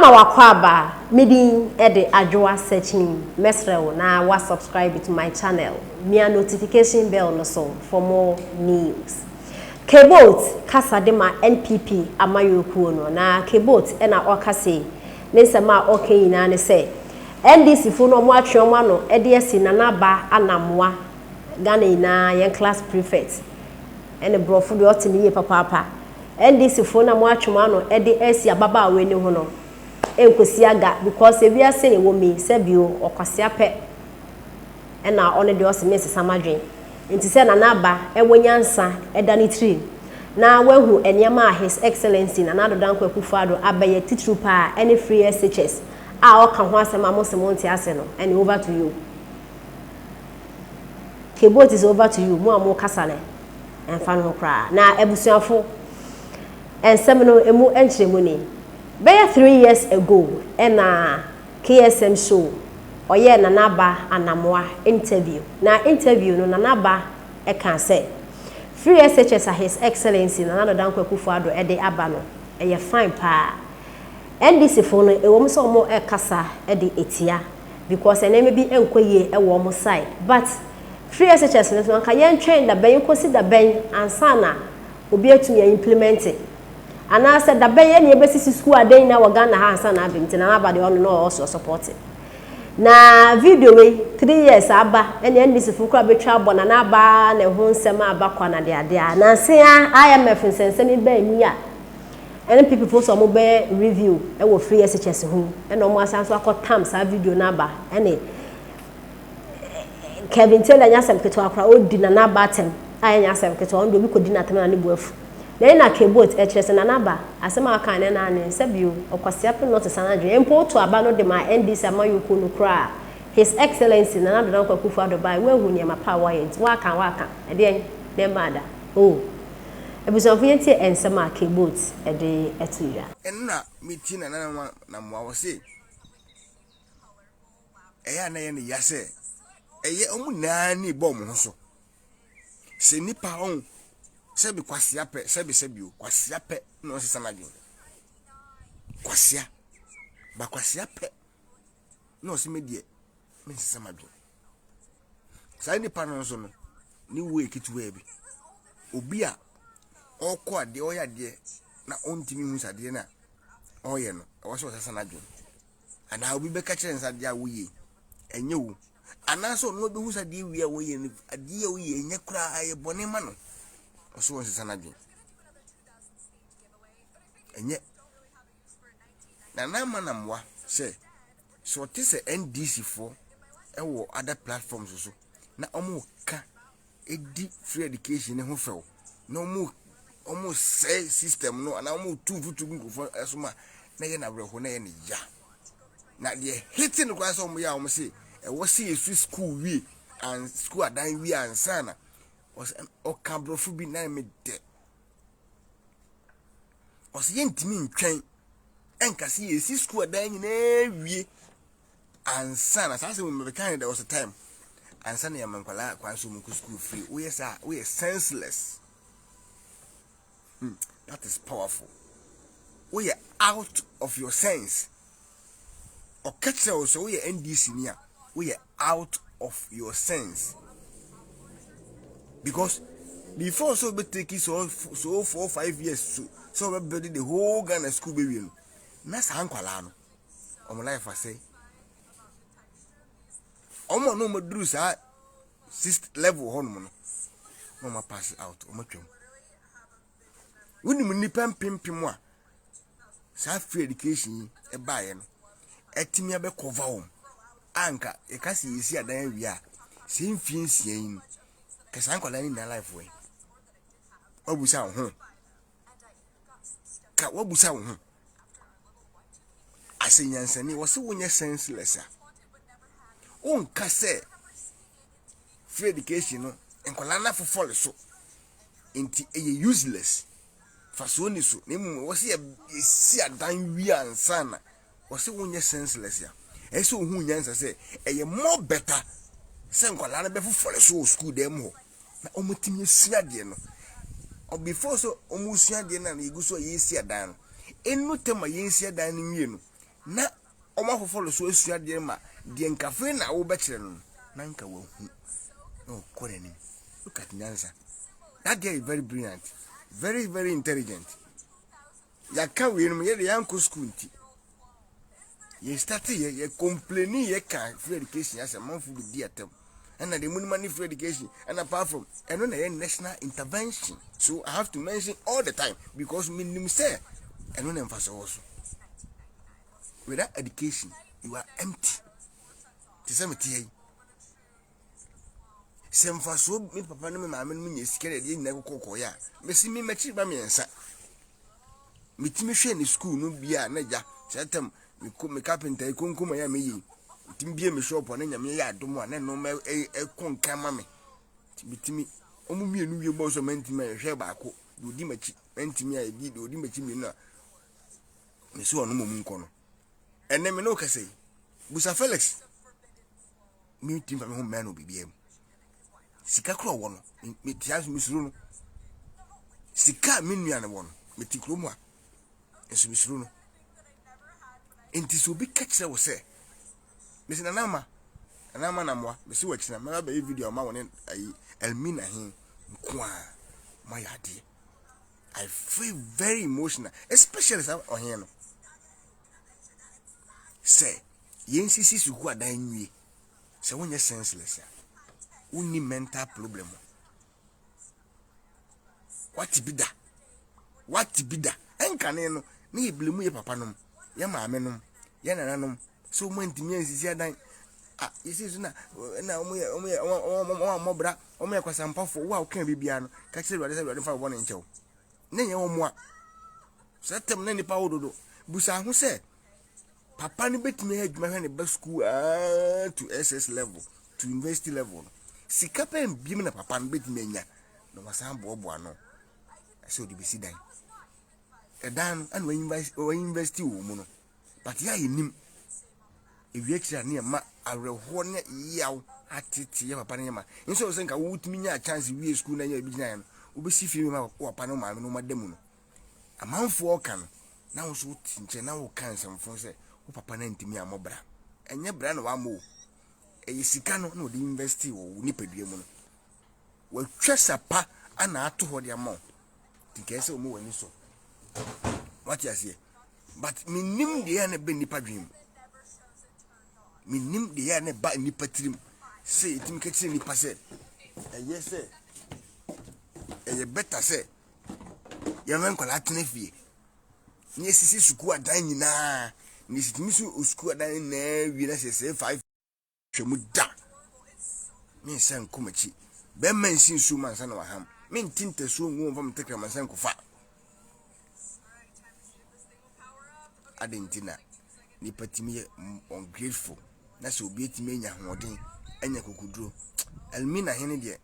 Wama wakwaba midi ede adwoa searching mesrew na wa subscribe to my channel. Mia notification bell no so for more news. Kebot kasa de ma NPP amayokuo no na Kebot e na okase ne sema okay na ne se NDC fu no mo atwe mo ano e de esi na naba anamwa Ghana ina yen class prefect ene brofo de otimi ye papa NDC fu na mo atwe mo ano e de esi ababa awe ni ho no enkosi aga because ebi ase ye wo me sebio okwase apɛ ena one de ose me sesamadwen nti se na naba ewonyansa eda ni tri na wahu enyema his excellency na nado dan kwakufado abaye titru pa any free SHS a oka ho asema mosemo nti ase no and over to you. Kebot is over to you. Mo amo kasale emfa no kra na ebusuafo ensem no emu enchiremu ni be 3 years ago ena KSM show oye na naba anamwa interview na interview no na naba e kan say free SHS a his excellency na nado dan kwakufado e de aba no e fine pa NDC fo no e wo so mo e kasa e de etia because eneme bi enkoye e wo mo side but free SHS no nka yen train da ben kosi da ben ansana obi atumi implement it ana said da ben ye ne ebesisi school aden na wo Ghana ha ansana abim na aba de ono no also support it na video we 3 years aba ene NDC fu kra betwa abona na aba na ho nsem aba kwa na de ade na se IMF nsensem ba ni a ene people so mo be review e wo free SHS hu ene mo asanso akotam sa video na aba ene Kevin Taylor nyasem keto akra odi na na batem aya nyasem keto ondo bi kodi na temana ne buafu na Kebot echese na naba asema aka ne na ne sebio okwase ape not sanadwe empo to aba no de ma NDC amayoku no kra his excellency na nado dan kwakufu adobai we hu niam pa wayent waka ede ne mada ebusanfo yenti ensema Kebot ede etuya enna miti na mwa wose eya na ye ne yase eye omu nani bom ho so se nipa on sebi kwasia pe sebi kwasia pe no sesa na dwen kwasia ba kwasia pe no se medie me sesa ma dwen sai nipa no so no ni we kituwe bi obi a okọ ade oya de na ontimi hu sade na oye no e wo so sesa na dwen ana obi be ka kire nsade a woye enye wo anaso no be husa die wi a wo ye ni ade a wo ye nye kura aye bone ma no oso won sesa na dwen enye na manamwa se so tese NDC for e wo other platforms so na omo ka edi free education ne ho few na omo say system no na omo tuvutu ngofo esoma na ye na breho na ye ne ya na de hitting kwa so omo ya omo se e wo se yesu school wi and school adan wi ansana was okabrofo bi na me de os yentimi ntwen enkase yesi school adan nyina wi ansana sase mo me kan there was a time ansana ya mankwala kwa so mu school free we are senseless. That is powerful. We are out of your sense. O catch us so we are NDC near. We are out of your sense. Because before so be take so 4-5 years so we build the whole Ghana school baby. Na sa ankwala no. Omo life I say. Omo no mo dru sa 6th level ho no. No ma pass out omo twem. Woni mu nipa mpempem a sa free education e baaye no. Etimi abe cover home. Anka e ka si yesi adan wi a se mfie nsian kasa nkwala ni na life we obusa ho ka wobusa ho asenyansani wo se wonye senseless a onka se free education no nkwala na fofole so enti eye useless faso ni so nemu wo se yesi adan wi ansana wo se wonye senseless a ese ohun nyansa se eye more better se nkwala na be fofole so school dem ho na omotimi esua de no o before so omusua de na iguso yesi adan no enu tema yesi adan no wie no na ọma fofolo so asua de ma de nkafe na wo bekire no na nka wo hu no korani. Look at Nyansa. That girl is very brilliant, very very intelligent. Ya ka we no ye de yanko school nti ye start ye complaining ye can free education as a man for be atem and the money free education and apart from and on a national intervention. So I have to mention all the time because minimum say and on emphasis also without education you are empty. Sem fa so me papa no me maame no nya sikere de nyina kokoko ya me si me machi ba me ensa mitimi hwe ni school no bia na ja setem me carpenter ikonkoma ya me yi mitimi bia me shop na nyame ya adom a na no me konka ma me mitimi omu mienu wie bo so mantimi hwe baako odi machi mantimi a bi odi machi mienu a me so ono mum nko no ene me no kase busa Felix mi tim fa me ho me no bibia sika kro wo no me tias misuru no sika menua ne wo no me tikro mu a enso misuru no enti so bi kachira wo se me se na moa me se wachina ma ba video ma woni ayi elmina hin kwa ma yade. I feel very emotional, especially sa ohen no say yensisi suku adan nwie se wonye senseless uni mental problem. What be da enkane no na iblemu ye papa nom ye maame nom ye nananom so mo ntimi ansisi adan yesi so na omobra omo kwasampafo wa okan bibia no ka kire wade fa bo ne nchew na ye wo a setem na nipa wododo busa ho se papa ni betimi adwuma hwe ne ba school to SS level to university level. Sika pen biem na papa no betimi anya no wasan bobo ano so di besi dan edan an wa university wo mu no but ya yenim ewie kira ne ma areho ne yaw atete ya papa ne ma nso so nka wo timi nya chance wie school na nya bi gina no obesi fi mi ma papa no ma no madam no amanfo kan na wo so tinche na wo kan samfo se wo papa na ntimi amobra enye bra na wa mo sika no na odi university wo nipadua mu no wa twasapa ana ato ho de amount tinkese omo wani so what you say but minim de ya na be nipa dwem minim de ya na ba nipa tirim say itim ke tire nipa se yes say better say ya men kwala tene fie ni sisi suku adan nyina ni sitimi su suku adan na wi na se 5 hwemu da min san kumachi ben man sin su man san wa ham min tinta su ngu fam tekra man san kufa adentina ni patimi ungrateful na so obi etimi nya hoden anya kokuduro elmina hene de